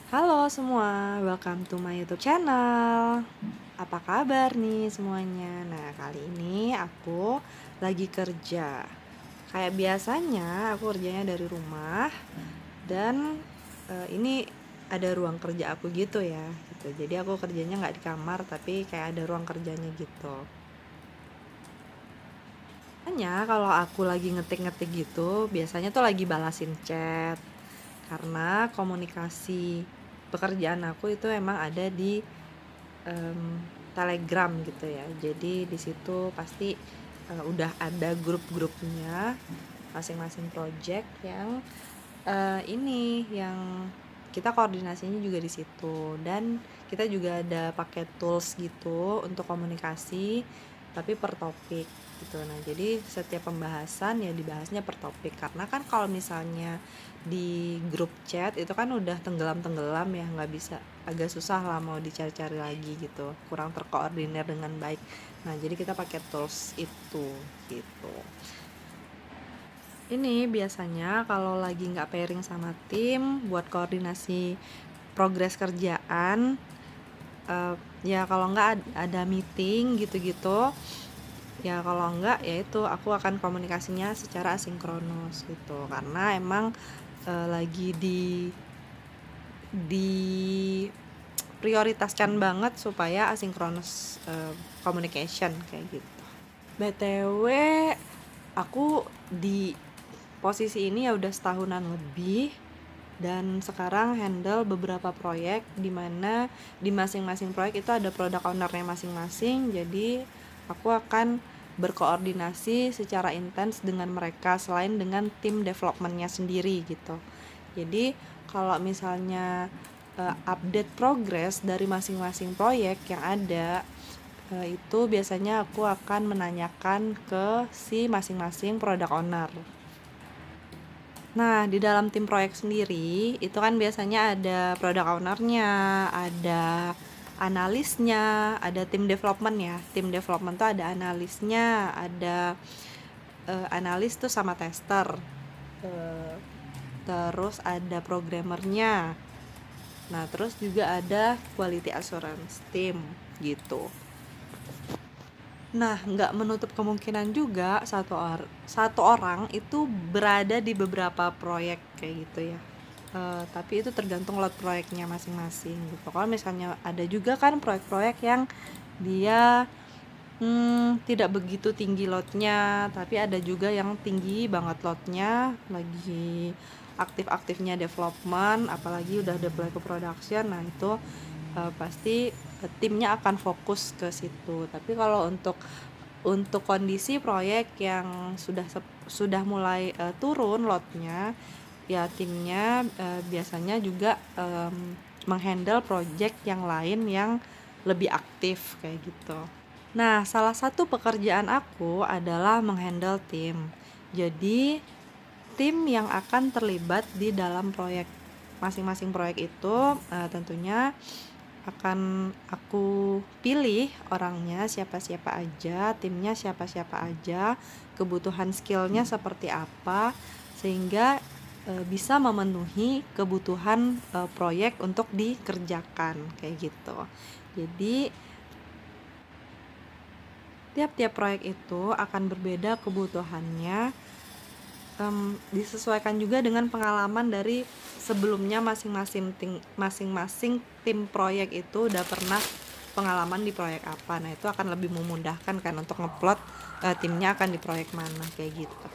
Halo semua, welcome to my YouTube channel. Apa kabar nih semuanya? Nah, kali ini aku lagi kerja. Kayak biasanya aku kerjanya dari rumah dan ini ada ruang kerja aku gitu ya. Gitu. Jadi aku kerjanya nggak di kamar tapi kayak ada ruang kerjanya gitu. Hanya kalau aku lagi ngetik-ngetik gitu, biasanya tuh lagi balasin chat. Karena komunikasi pekerjaan aku itu emang ada di Telegram gitu ya. Jadi di situ pasti udah ada grup-grupnya masing-masing project yang ini yang kita koordinasinya juga di situ, dan kita juga ada pakai tools gitu untuk komunikasi tapi per topik gitu. Nah, jadi setiap pembahasan ya dibahasnya per topik, karena kan kalau misalnya di grup chat itu kan udah tenggelam-tenggelam ya, nggak bisa, agak susah lah mau dicari-cari lagi gitu, kurang terkoordinir dengan baik. Nah, jadi kita pakai tools itu gitu. Ini biasanya kalau lagi nggak pairing sama tim buat koordinasi progres kerjaan, ya kalau nggak ada meeting gitu-gitu, ya kalau nggak ya itu aku akan komunikasinya secara asinkronus gitu, karena emang lagi di prioritaskan banget supaya asinkronus communication kayak gitu. BTW aku di posisi ini ya udah setahunan lebih, dan sekarang handle beberapa proyek di mana di masing-masing proyek itu ada product owner-nya masing-masing. Jadi aku akan berkoordinasi secara intens dengan mereka selain dengan tim development-nya sendiri gitu. Jadi kalau misalnya update progress dari masing-masing proyek yang ada, itu biasanya aku akan menanyakan ke si masing-masing product owner. Nah, di dalam tim proyek sendiri, itu kan biasanya ada product owner-nya, ada analisnya, ada tim development ya. Tim development tuh ada analisnya, ada analis tuh sama tester. Terus ada programmernya. Nah, terus juga ada quality assurance team gitu. Nah, nggak menutup kemungkinan juga satu orang itu berada di beberapa proyek kayak gitu ya. Tapi itu tergantung load proyeknya masing-masing gitu. Kalau misalnya ada juga kan proyek-proyek yang dia tidak begitu tinggi loadnya, tapi ada juga yang tinggi banget loadnya, lagi aktif-aktifnya development, apalagi udah deploy ke production. Nah, itu pasti timnya akan fokus ke situ. Tapi kalau untuk kondisi proyek yang sudah mulai turun loadnya, ya timnya biasanya juga menghandle project yang lain yang lebih aktif kayak gitu. Nah, salah satu pekerjaan aku adalah menghandle tim. Jadi tim yang akan terlibat di dalam proyek masing-masing proyek itu tentunya akan aku pilih orangnya siapa-siapa aja, timnya siapa-siapa aja, kebutuhan skillnya seperti apa, sehingga bisa memenuhi kebutuhan proyek untuk dikerjakan kayak gitu. Jadi tiap-tiap proyek itu akan berbeda kebutuhannya, disesuaikan juga dengan pengalaman dari sebelumnya masing-masing tim proyek itu udah pernah pengalaman di proyek apa. Nah, itu akan lebih memudahkan kan untuk ngeplot timnya akan di proyek mana kayak gitu.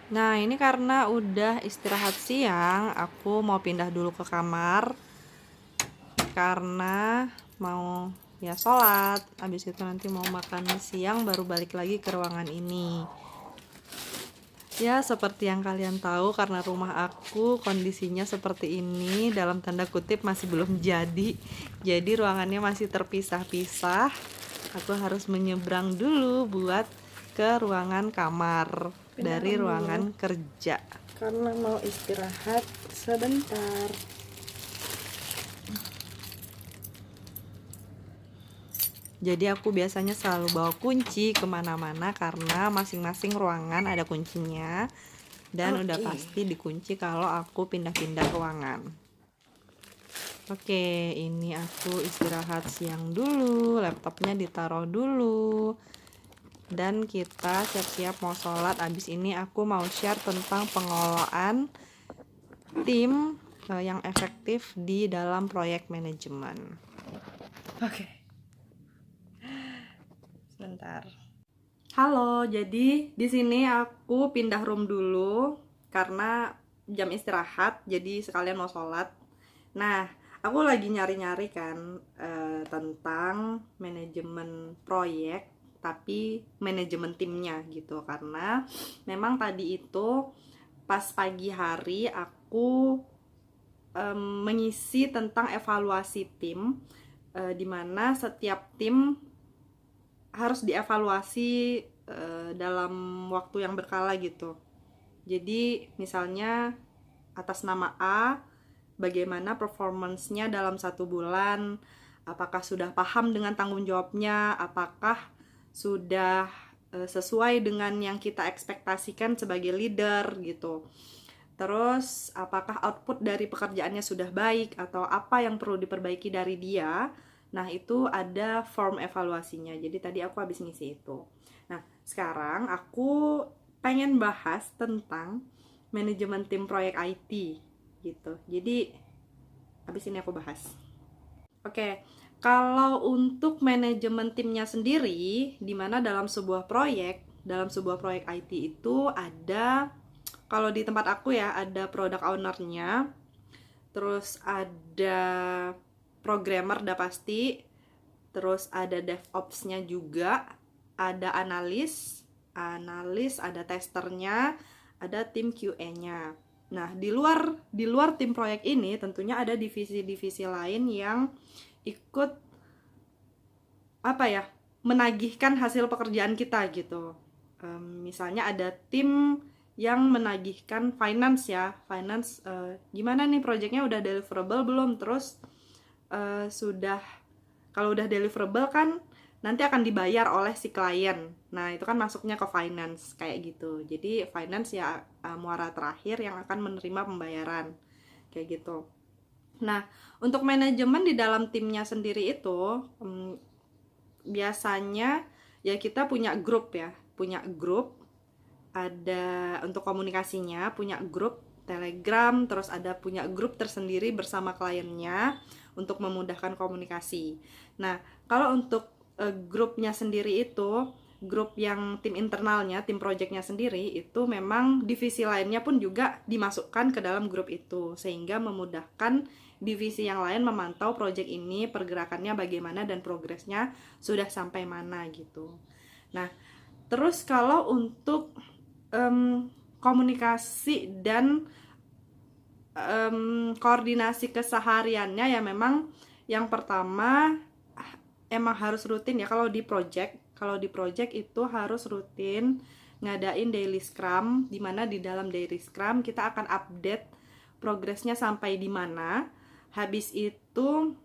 Nah, ini karena udah istirahat siang, aku mau pindah dulu ke kamar karena mau ya sholat, habis itu nanti mau makan siang baru balik lagi ke ruangan ini. Ya, seperti yang kalian tahu, karena rumah aku kondisinya seperti ini, dalam tanda kutip masih belum jadi. Jadi ruangannya masih terpisah-pisah. Aku harus menyeberang dulu buat ke ruangan kamar dari ruangan kerja karena mau istirahat sebentar. Jadi aku biasanya selalu bawa kunci kemana-mana karena masing-masing ruangan ada kuncinya. Dan udah pasti dikunci kalau aku pindah-pindah ruangan. Oke, ini aku istirahat siang dulu, laptopnya ditaruh dulu, dan kita siap-siap mau sholat. Abis ini aku mau share tentang pengelolaan tim yang efektif di dalam proyek manajemen. Oke. Sebentar. Halo, jadi di sini aku pindah room dulu karena jam istirahat, jadi sekalian mau sholat. Nah, aku lagi nyari-nyari kan tentang manajemen proyek, tapi manajemen timnya gitu. Karena memang tadi itu pas pagi hari aku mengisi tentang evaluasi tim, dimana setiap tim harus dievaluasi dalam waktu yang berkala gitu. Jadi misalnya atas nama A, bagaimana performance-nya dalam 1 bulan, apakah sudah paham dengan tanggung jawabnya, apakah sudah sesuai dengan yang kita ekspektasikan sebagai leader gitu. Terus apakah output dari pekerjaannya sudah baik atau apa yang perlu diperbaiki dari dia. Nah, itu ada form evaluasinya. Jadi tadi aku habis ngisi itu. Nah, sekarang aku pengen bahas tentang manajemen tim proyek IT gitu. Jadi habis ini aku bahas. Oke, kalau untuk manajemen timnya sendiri, di mana dalam sebuah proyek IT itu ada, kalau di tempat aku ya, ada product owner-nya, terus ada programmer udah pasti, terus ada DevOps-nya juga, ada analis, ada testernya, ada tim QA-nya. Nah, di luar tim proyek ini tentunya ada divisi-divisi lain yang ikut menagihkan hasil pekerjaan kita gitu. Misalnya ada tim yang menagihkan finance ya, gimana nih proyeknya udah deliverable belum, terus kalau udah deliverable kan nanti akan dibayar oleh si klien. Nah, itu kan masuknya ke finance kayak gitu. Jadi finance ya muara terakhir yang akan menerima pembayaran kayak gitu. Nah, untuk manajemen di dalam timnya sendiri itu biasanya ya kita punya grup, ada untuk komunikasinya, punya grup Telegram, terus ada punya grup tersendiri bersama kliennya untuk memudahkan komunikasi. Nah, kalau untuk grupnya sendiri itu, grup yang tim internalnya, tim projectnya sendiri, itu memang divisi lainnya pun juga dimasukkan ke dalam grup itu, sehingga memudahkan divisi yang lain memantau project ini, pergerakannya bagaimana dan progresnya sudah sampai mana gitu. Nah, terus kalau untuk komunikasi dan koordinasi kesehariannya ya memang yang pertama emang harus rutin ya. Kalau di project itu harus rutin ngadain daily scrum, dimana di dalam daily scrum kita akan update progresnya sampai di mana. Habis itu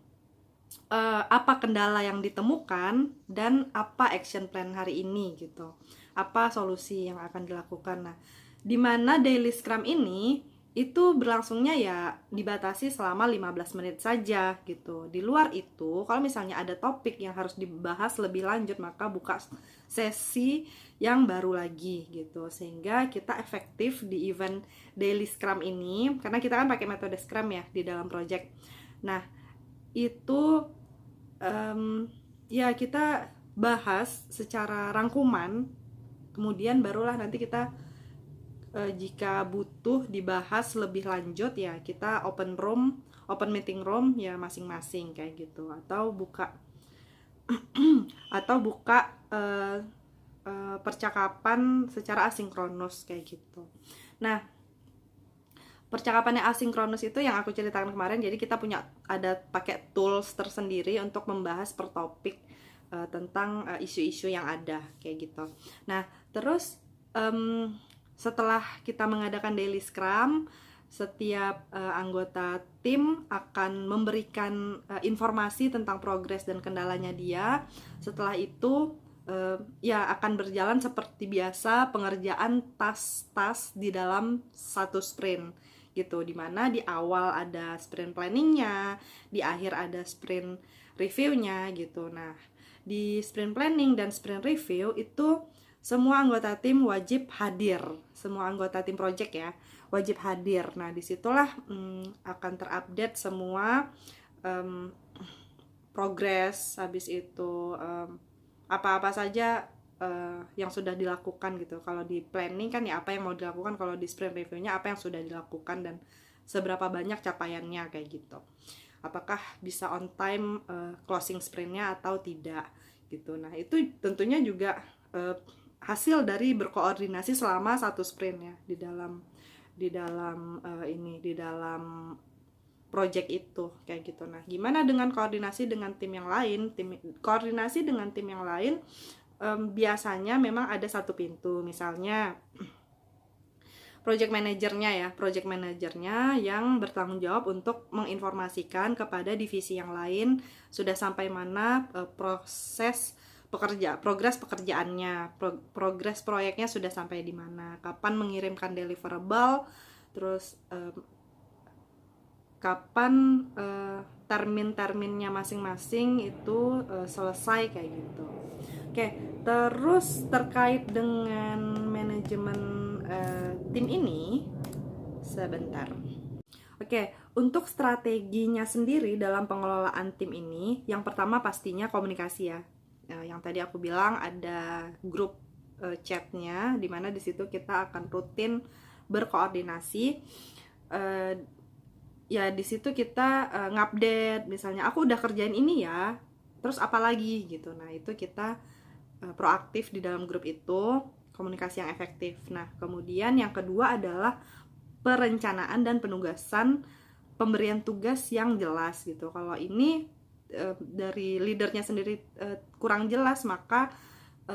apa kendala yang ditemukan dan apa action plan hari ini gitu, apa solusi yang akan dilakukan. Nah, dimana daily scrum ini itu berlangsungnya ya dibatasi selama 15 menit saja gitu. Di luar itu, kalau misalnya ada topik yang harus dibahas lebih lanjut, maka buka sesi yang baru lagi gitu. Sehingga kita efektif di event daily scrum ini, karena kita kan pakai metode scrum ya di dalam project. Nah, itu ya kita bahas secara rangkuman, kemudian barulah nanti kita jika butuh dibahas lebih lanjut ya kita open meeting room ya masing-masing kayak gitu, atau buka percakapan secara asinkronus kayak gitu. Nah, percakapannya asinkronus itu yang aku ceritakan kemarin, jadi kita ada pakai tools tersendiri untuk membahas per topik tentang isu-isu yang ada kayak gitu. Nah, terus setelah kita mengadakan daily scrum, setiap anggota tim akan memberikan informasi tentang progres dan kendalanya dia. Setelah itu ya akan berjalan seperti biasa pengerjaan tas-tas di dalam satu sprint gitu, dimana di awal ada sprint planningnya, di akhir ada sprint reviewnya gitu. Nah, di sprint planning dan sprint review itu semua anggota tim wajib hadir, semua anggota tim project ya wajib hadir. Nah, disitulah akan terupdate semua progres, habis itu apa-apa saja yang sudah dilakukan gitu. Kalau di planning kan ya apa yang mau dilakukan, kalau di sprint reviewnya apa yang sudah dilakukan dan seberapa banyak capaiannya kayak gitu. Apakah bisa on time closing sprintnya atau tidak gitu. Nah, itu tentunya juga hasil dari berkoordinasi selama satu sprint ya di dalam project itu kayak gitu. Nah, gimana dengan koordinasi dengan tim yang lain? Koordinasi dengan tim yang lain biasanya memang ada satu pintu. Misalnya project manajernya yang bertanggung jawab untuk menginformasikan kepada divisi yang lain sudah sampai mana progres pekerjaannya, progres proyeknya sudah sampai di mana, kapan mengirimkan deliverable, terus kapan termin-terminnya masing-masing itu selesai kayak gitu. Oke, terus terkait dengan manajemen tim ini, sebentar. Oke, untuk strateginya sendiri dalam pengelolaan tim ini, yang pertama pastinya komunikasi ya. Yang tadi aku bilang ada grup chatnya, dimana di situ kita akan rutin berkoordinasi. Ya di situ kita ngupdate, misalnya aku udah kerjain ini ya, terus apa lagi gitu. Nah, itu kita proaktif di dalam grup itu, komunikasi yang efektif. Nah, kemudian yang kedua adalah perencanaan dan penugasan, pemberian tugas yang jelas gitu. Kalau ini dari leadernya sendiri kurang jelas, maka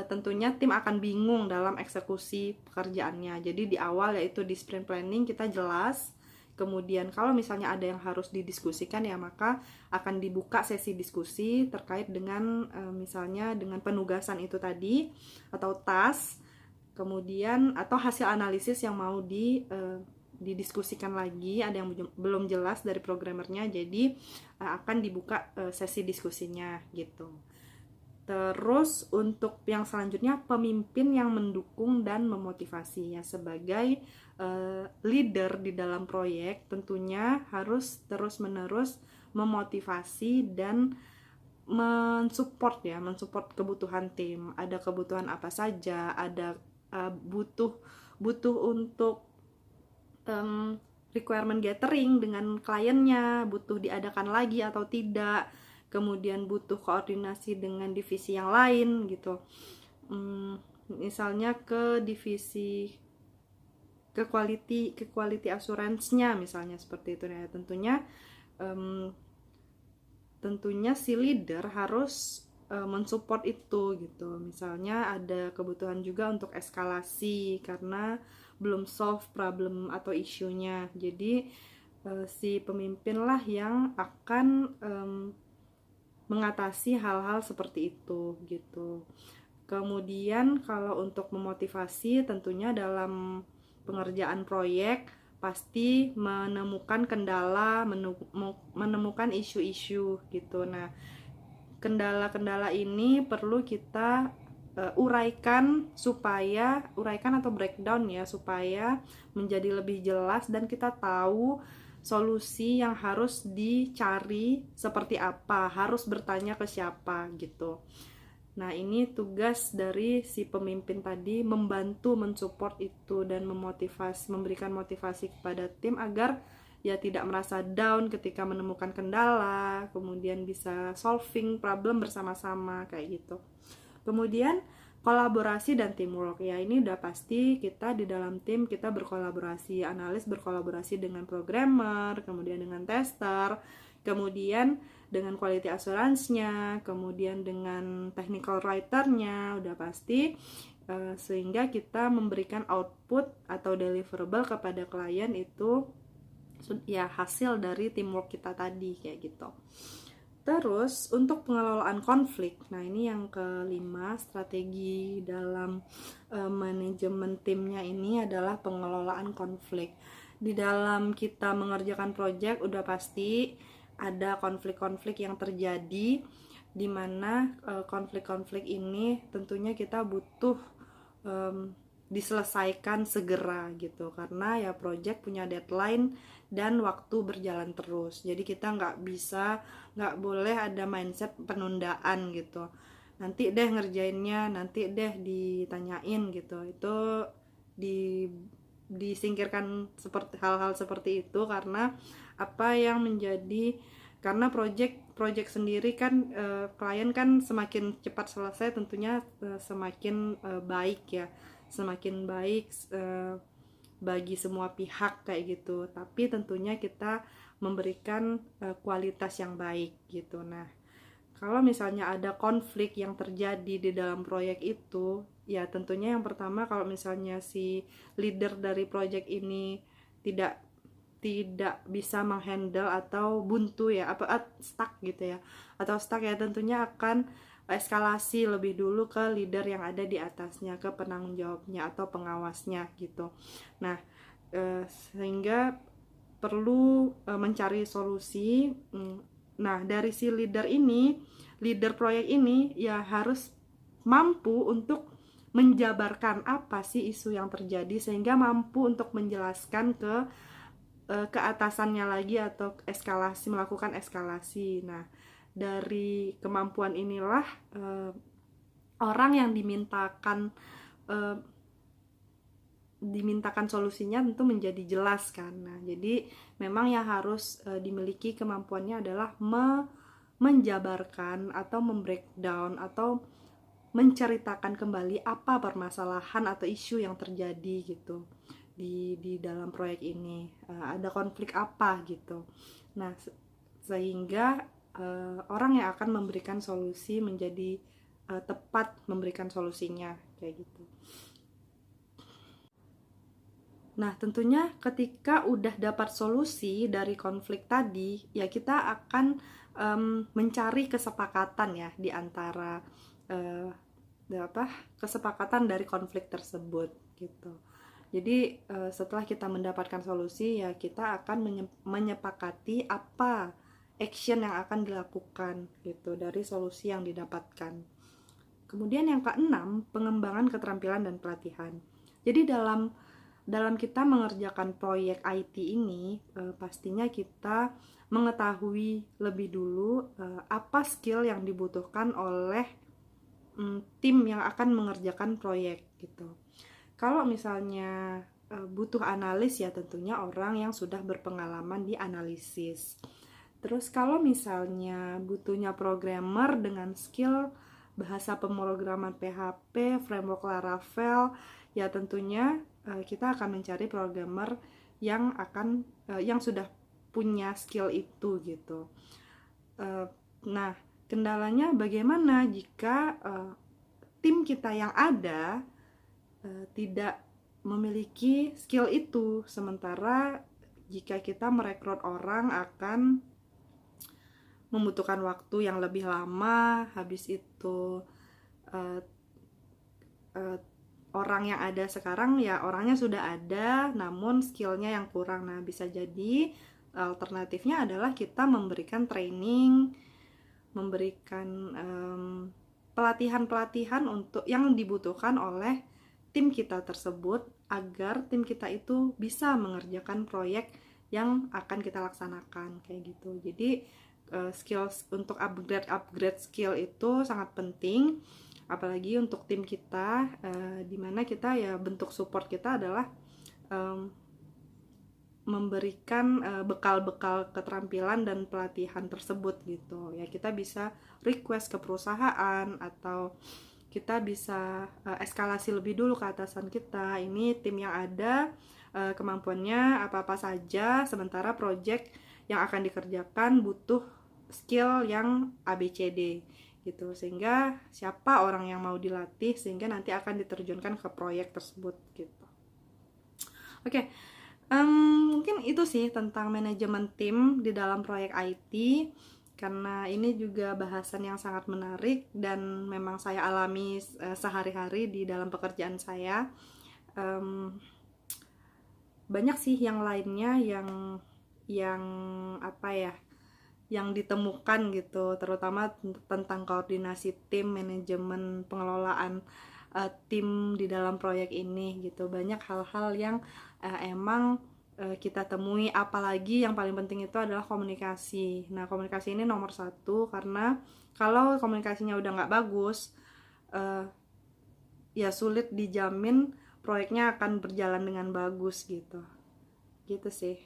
tentunya tim akan bingung dalam eksekusi pekerjaannya. Jadi di awal yaitu di sprint planning kita jelas. Kemudian kalau misalnya ada yang harus didiskusikan ya, maka akan dibuka sesi diskusi terkait dengan misalnya dengan penugasan itu tadi atau task, kemudian atau hasil analisis yang mau didiskusikan lagi, ada yang belum jelas dari programmernya, jadi akan dibuka sesi diskusinya gitu. Terus untuk yang selanjutnya, pemimpin yang mendukung dan memotivasi ya, sebagai leader di dalam proyek tentunya harus terus-menerus memotivasi dan mensupport kebutuhan tim. Ada kebutuhan apa saja, ada butuh untuk requirement gathering dengan kliennya, butuh diadakan lagi atau tidak, kemudian butuh koordinasi dengan divisi yang lain gitu. Misalnya ke divisi ke quality assurance-nya misalnya seperti itu. Nah, tentunya si leader harus mensupport itu gitu. Misalnya ada kebutuhan juga untuk eskalasi karena belum solve problem atau isunya. Jadi si pemimpin lah yang akan mengatasi hal-hal seperti itu gitu. Kemudian kalau untuk memotivasi, tentunya dalam pengerjaan proyek pasti menemukan kendala, menemukan isu-isu gitu. Nah, kendala-kendala ini perlu kita uraikan atau breakdown ya, supaya menjadi lebih jelas dan kita tahu solusi yang harus dicari seperti apa, harus bertanya ke siapa gitu. Nah, ini tugas dari si pemimpin tadi, membantu mensupport itu dan memberikan motivasi kepada tim agar ya tidak merasa down ketika menemukan kendala, kemudian bisa solving problem bersama-sama kayak gitu. Kemudian kolaborasi dan teamwork ya, ini udah pasti kita di dalam tim kita berkolaborasi, analis berkolaborasi dengan programmer, kemudian dengan tester, kemudian dengan quality assurance-nya, kemudian dengan technical writer-nya, udah pasti sehingga kita memberikan output atau deliverable kepada klien itu ya hasil dari teamwork kita tadi kayak gitu. Terus untuk pengelolaan konflik, nah ini yang kelima, strategi dalam manajemen timnya ini adalah pengelolaan konflik. Di dalam kita mengerjakan proyek udah pasti ada konflik-konflik yang terjadi, di mana konflik-konflik ini tentunya kita butuh diselesaikan segera gitu, karena ya project punya deadline dan waktu berjalan terus. Jadi kita nggak boleh ada mindset penundaan gitu, nanti deh ngerjainnya, nanti deh ditanyain gitu. Itu disingkirkan seperti hal-hal seperti itu, karena apa yang menjadi, karena project sendiri kan klien kan semakin cepat selesai tentunya semakin baik ya, semakin baik bagi semua pihak kayak gitu. Tapi tentunya kita memberikan kualitas yang baik gitu. Nah, kalau misalnya ada konflik yang terjadi di dalam proyek itu, ya tentunya yang pertama, kalau misalnya si leader dari proyek ini tidak tidak bisa menghandle atau buntu ya, stuck gitu ya, atau stuck ya, tentunya akan eskalasi lebih dulu ke leader yang ada di atasnya, ke penanggung jawabnya atau pengawasnya gitu. Nah, sehingga perlu mencari solusi. Nah, dari si leader proyek ini ya harus mampu untuk menjabarkan apa sih isu yang terjadi, sehingga mampu untuk menjelaskan ke atasannya lagi atau melakukan eskalasi. Nah, dari kemampuan inilah orang yang dimintakan solusinya tentu menjadi jelas kan. Nah, jadi memang yang harus dimiliki kemampuannya adalah menjabarkan atau membreakdown atau menceritakan kembali apa permasalahan atau isu yang terjadi gitu di dalam proyek ini, ada konflik apa gitu. Nah, sehingga orang yang akan memberikan solusi menjadi tepat memberikan solusinya kayak gitu. Nah, tentunya ketika udah dapat solusi dari konflik tadi, ya kita akan mencari kesepakatan ya di antara kesepakatan dari konflik tersebut gitu. Jadi setelah kita mendapatkan solusi, ya kita akan menyepakati apa action yang akan dilakukan gitu dari solusi yang didapatkan. Kemudian yang keenam, pengembangan keterampilan dan pelatihan. Jadi dalam kita mengerjakan proyek IT ini, pastinya kita mengetahui lebih dulu apa skill yang dibutuhkan oleh tim yang akan mengerjakan proyek gitu. Kalau misalnya butuh analis, ya tentunya orang yang sudah berpengalaman di analisis. Terus kalau misalnya butuhnya programmer dengan skill bahasa pemrograman PHP, framework Laravel, ya tentunya kita akan mencari programmer yang sudah punya skill itu gitu. Nah, kendalanya bagaimana jika tim kita yang ada tidak memiliki skill itu, sementara jika kita merekrut orang akan membutuhkan waktu yang lebih lama. Habis itu orang yang ada sekarang ya orangnya sudah ada namun skillnya yang kurang. Nah, bisa jadi alternatifnya adalah kita memberikan training, memberikan pelatihan-pelatihan untuk yang dibutuhkan oleh tim kita tersebut, agar tim kita itu bisa mengerjakan proyek yang akan kita laksanakan kayak gitu. Jadi skills untuk upgrade skill itu sangat penting, apalagi untuk tim kita, dimana kita ya bentuk support kita adalah memberikan bekal-bekal keterampilan dan pelatihan tersebut gitu ya. Kita bisa request ke perusahaan atau kita bisa eskalasi lebih dulu ke atasan kita, ini tim yang ada kemampuannya apa-apa saja, sementara project yang akan dikerjakan butuh skill yang ABCD gitu, sehingga siapa orang yang mau dilatih sehingga nanti akan diterjunkan ke proyek tersebut gitu. Oke. Mungkin itu sih tentang manajemen tim di dalam proyek IT. karena ini juga bahasan yang sangat menarik dan memang saya alami sehari-hari di dalam pekerjaan saya. Banyak sih yang lainnya yang apa ya, yang ditemukan gitu, terutama tentang koordinasi tim, manajemen, pengelolaan tim di dalam proyek ini gitu. Banyak hal-hal yang emang kita temui, apalagi yang paling penting itu adalah komunikasi. Nah, komunikasi ini nomor satu, karena kalau komunikasinya udah nggak bagus, ya sulit dijamin proyeknya akan berjalan dengan bagus gitu. Gitu sih.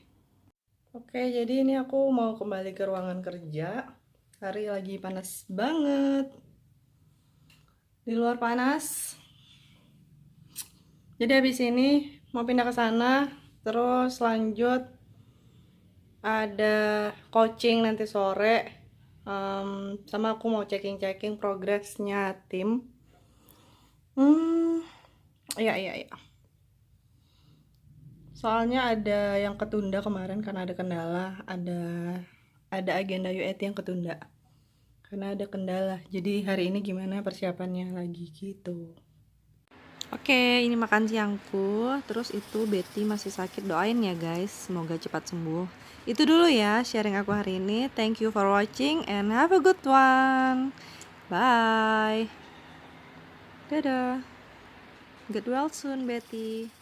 Oke, jadi ini aku mau kembali ke ruangan kerja. Hari lagi panas banget. Di luar panas. Jadi habis ini mau pindah ke sana, terus lanjut ada coaching nanti sore. Sama aku mau checking progresnya tim. Iya. Soalnya ada yang ketunda kemarin karena ada kendala, ada agenda UAT yang ketunda karena ada kendala. Jadi hari ini gimana persiapannya lagi gitu. Oke, ini makan siangku. Terus itu Betty masih sakit, doain ya guys, semoga cepat sembuh. Itu dulu ya sharing aku hari ini. Thank you for watching and have a good one. Bye. Dadah. Get well soon, Betty.